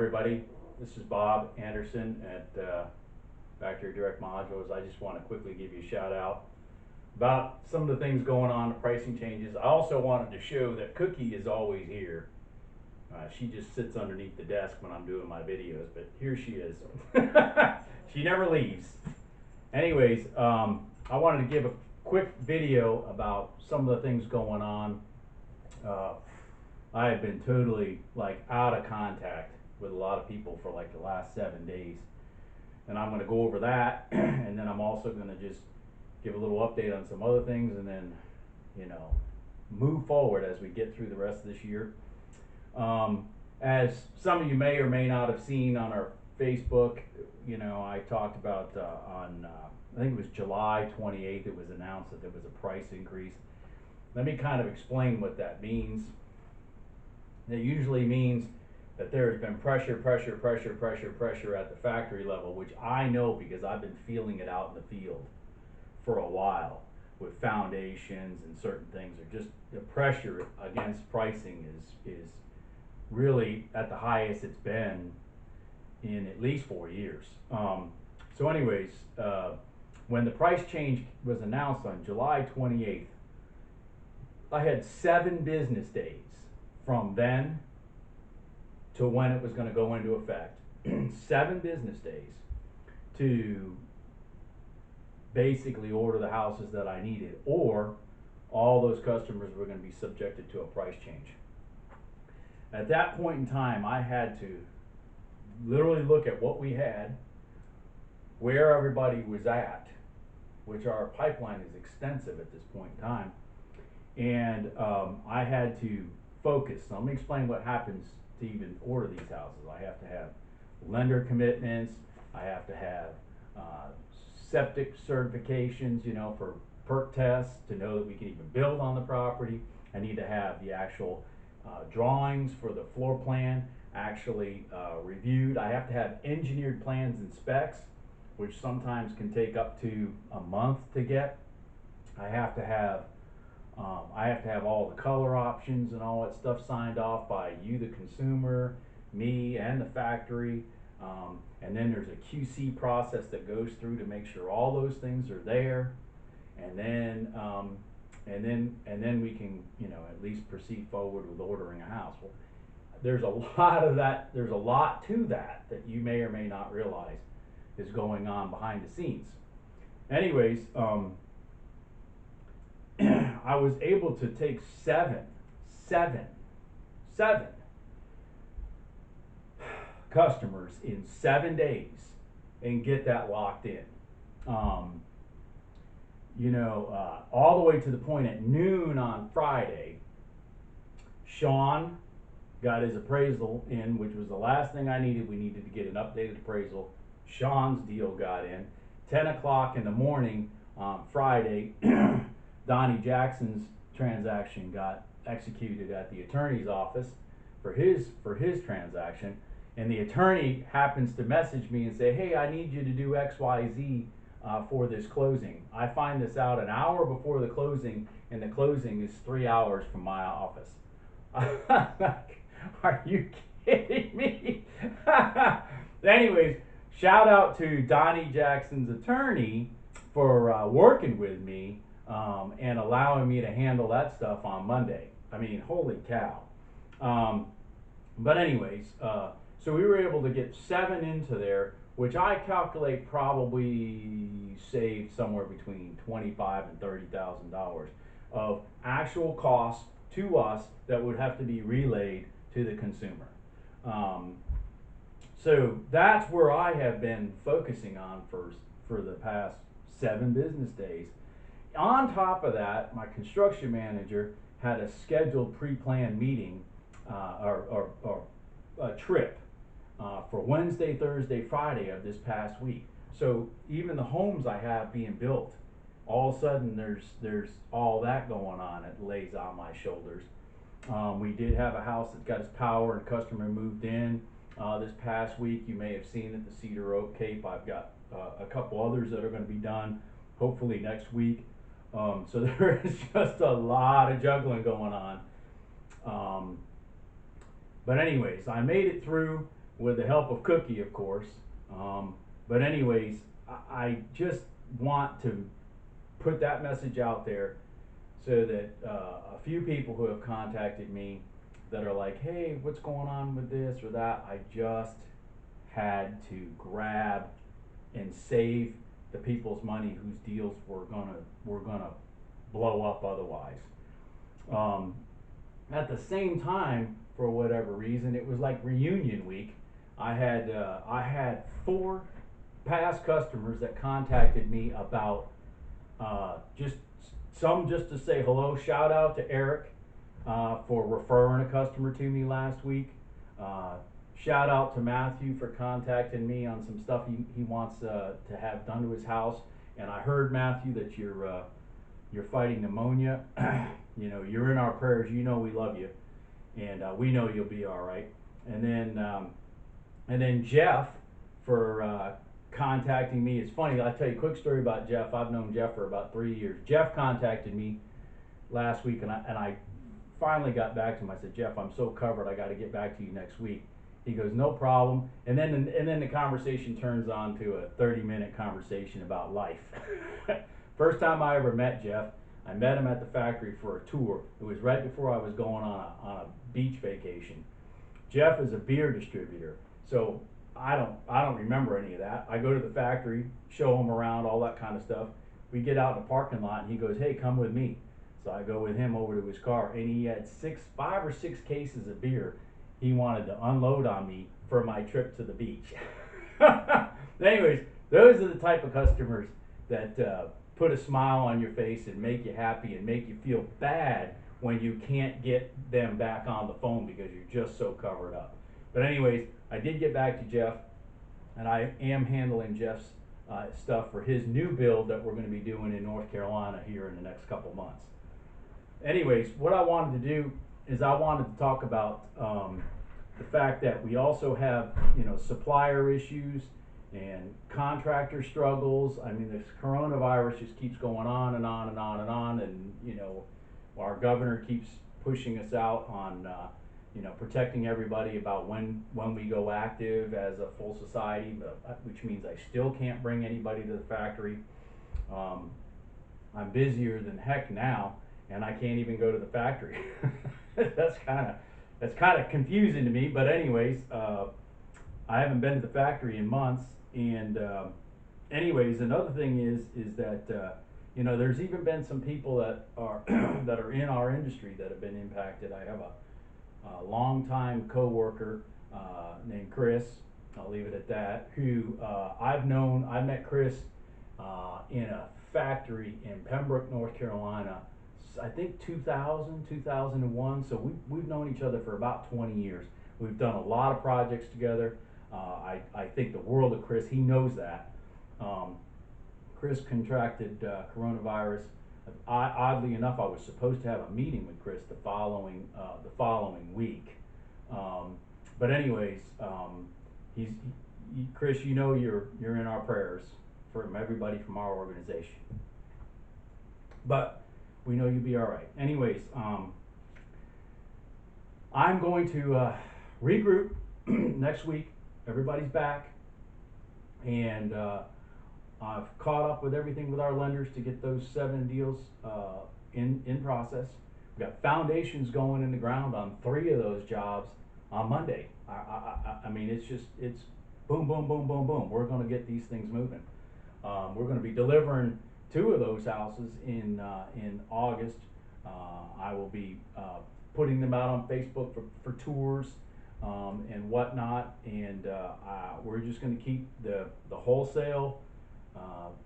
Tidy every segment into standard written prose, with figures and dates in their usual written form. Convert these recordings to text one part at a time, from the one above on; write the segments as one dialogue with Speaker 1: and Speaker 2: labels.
Speaker 1: everybody. This is Bob Anderson at Factory Direct Modules. I just want to quickly give you a shout out about some of the things going on, the pricing changes. I also wanted to show that Cookie is always here. She just sits underneath the desk when I'm doing my videos, but here she is. She never leaves. Anyways, I wanted to give a quick video about some of the things going on. I have been totally out of contact with a lot of people for the last 7 days, and I'm going to go over that and then I'm also going to just give a little update on some other things, and then move forward as we get through the rest of this year. As some of you may or may not have seen on our Facebook, I talked about on I think it was July 28th, it was announced that there was a price increase. Let me kind of explain what that means. It usually means that there has been pressure at the factory level, which I know because I've been feeling it out in the field for a while with foundations and certain things. Or just the pressure against pricing is really at the highest it's been in at least 4 years. So anyways, when the price change was announced on July 28th, I had 7 business days from then to when it was going to go into effect. 7 business days to basically order the houses that I needed, or all those customers were going to be subjected to a price change. At that point in time, I had to literally look at what we had, where everybody was at, which our pipeline is extensive at this point in time, and I had to focus. So let me explain what happens to even order these houses. I have to have lender commitments, I have to have septic certifications, for perk tests to know that we can even build on the property. I need to have the actual drawings for the floor plan actually reviewed. I have to have engineered plans and specs, which sometimes can take up to a month to get. I have to have all the color options and all that stuff signed off by you, the consumer, me, and the factory. And then there's a QC process that goes through to make sure all those things are there. And then we can, at least proceed forward with ordering a house. Well, there's a lot of that. There's a lot to that you may or may not realize is going on behind the scenes. Anyways, I was able to take seven customers in 7 days and get that locked in. All the way to the point at noon on Friday, Sean got his appraisal in, which was the last thing I needed. We needed to get an updated appraisal. Sean's deal got in. 10 o'clock in the morning on Friday, Donnie Jackson's transaction got executed at the attorney's office for his transaction, and the attorney happens to message me and say, hey, I need you to do XYZ for this closing. I find this out an hour before the closing, and the closing is 3 hours from my office. Are you kidding me? Anyways, shout out to Donnie Jackson's attorney for working with me and allowing me to handle that stuff on Monday. I mean, holy cow. But anyways, so we were able to get 7 into there, which I calculate probably saved somewhere between $25,000 and $30,000 of actual costs to us that would have to be relayed to the consumer. So that's where I have been focusing on for the past 7 business days. On top of that, my construction manager had a scheduled pre-planned meeting or a trip for Wednesday, Thursday, Friday of this past week. So even the homes I have being built, all of a sudden there's all that going on. It lays on my shoulders. We did have a house that got its power and customer moved in this past week. You may have seen it, the Cedar Oak Cape. I've got a couple others that are going to be done hopefully next week. So there is just a lot of juggling going on. But anyways, I made it through. with the help of Cookie, of course. But anyways, I just want to put that message out there so that a few people who have contacted me that are like, hey, what's going on with this or that, I just had to grab and save the people's money whose deals were gonna blow up otherwise. Um, at the same time, for whatever reason, it was like reunion week. I had 4 past customers that contacted me about just just to say hello. Shout out to Eric for referring a customer to me last week. Shout out to Matthew for contacting me on some stuff he wants to have done to his house. And I heard, Matthew, that you're fighting pneumonia. You know, you're in our prayers. You know we love you, and we know you'll be all right. And then Jeff for contacting me. It's funny. I'll tell you a quick story about Jeff. I've known Jeff for about 3 years. Jeff contacted me last week, and I finally got back to him. I said, Jeff, I'm so covered. I got to get back to you next week. He goes, no problem. And then the conversation turns on to a 30-minute conversation about life. First time I ever met Jeff, I met him at the factory for a tour. It was right before I was going on a beach vacation. Jeff is a beer distributor, so I don't remember any of that. I go to the factory, show him around, all that kind of stuff. We get out in the parking lot, and he goes, hey, come with me. So I go with him over to his car, and he had 5 or 6 cases of beer he wanted to unload on me for my trip to the beach. Anyways, those are the type of customers that put a smile on your face and make you happy and make you feel bad when you can't get them back on the phone because you're just so covered up. But anyways, I did get back to Jeff, and I am handling Jeff's stuff for his new build that we're going to be doing in North Carolina here in the next couple months. Anyways, what I wanted to do is I wanted to talk about the fact that we also have, you know, supplier issues and contractor struggles. I mean, this coronavirus just keeps going on and on and on and on, and you know, our governor keeps pushing us out on you know, protecting everybody about when we go active as a full society, which means I still can't bring anybody to the factory. I'm busier than heck now, and I can't even go to the factory. That's kind of confusing to me. But anyways, I haven't been to the factory in months. And anyways, another thing is that you know, there's even been some people that are that are in our industry that have been impacted. I have a longtime coworker named Chris. I'll leave it at that. Who I met Chris in a factory in Pembroke, North Carolina. I think 2000, 2001. So we've known each other for about 20 years. We've done a lot of projects together. I think the world of Chris. He knows that. Chris contracted coronavirus. Oddly enough, I was supposed to have a meeting with Chris the following week. But anyways, Chris, you know you're in our prayers from everybody from our organization. But we know you'll be all right. Anyways, I'm going to regroup next week. Everybody's back, and I've caught up with everything with our lenders to get those 7 deals in process. We've got foundations going in the ground on 3 of those jobs on Monday. I mean, it's boom, boom, boom, boom, boom. We're going to get these things moving. We're going to be delivering 2 of those houses in August. I will be putting them out on Facebook for tours and whatnot, and we're just going to keep the wholesale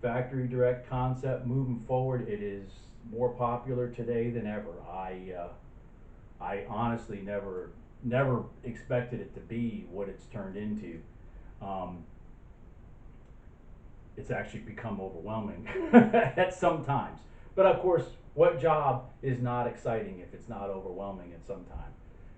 Speaker 1: factory direct concept moving forward. It is more popular today than ever. I honestly never expected it to be what it's turned into. It's actually become overwhelming at some times. But of course, what job is not exciting if it's not overwhelming at some time,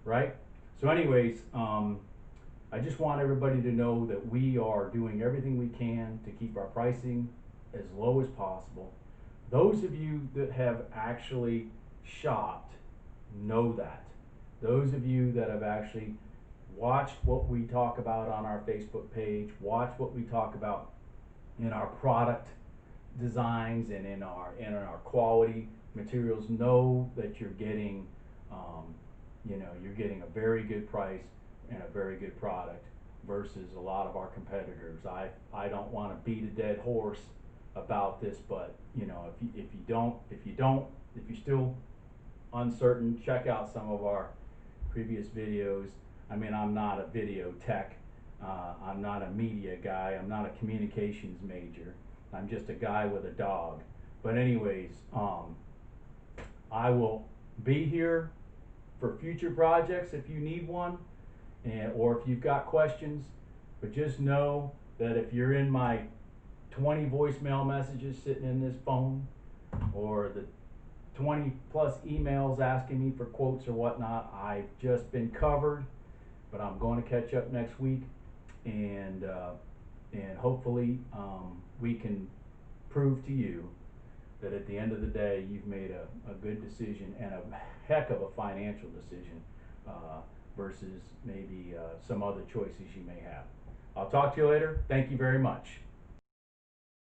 Speaker 1: right? So anyways, I just want everybody to know that we are doing everything we can to keep our pricing as low as possible. Those of you that have actually shopped know that. Those of you that have actually watch what we talk about on our Facebook page, watch what we talk about in our product designs and in our quality materials. Know that you're getting, you're getting a very good price and a very good product versus a lot of our competitors. I don't want to beat a dead horse about this, but if you're still uncertain, check out some of our previous videos. I mean, I'm not a video tech, I'm not a media guy, I'm not a communications major, I'm just a guy with a dog. But anyways, I will be here for future projects if you need one, or if you've got questions. But just know that if you're in my 20 voicemail messages sitting in this phone, or the 20 plus emails asking me for quotes or whatnot, I've just been covered. But I'm going to catch up next week, and hopefully we can prove to you that at the end of the day you've made a good decision and a heck of a financial decision versus maybe some other choices you may have. I'll talk to you later. Thank you very much.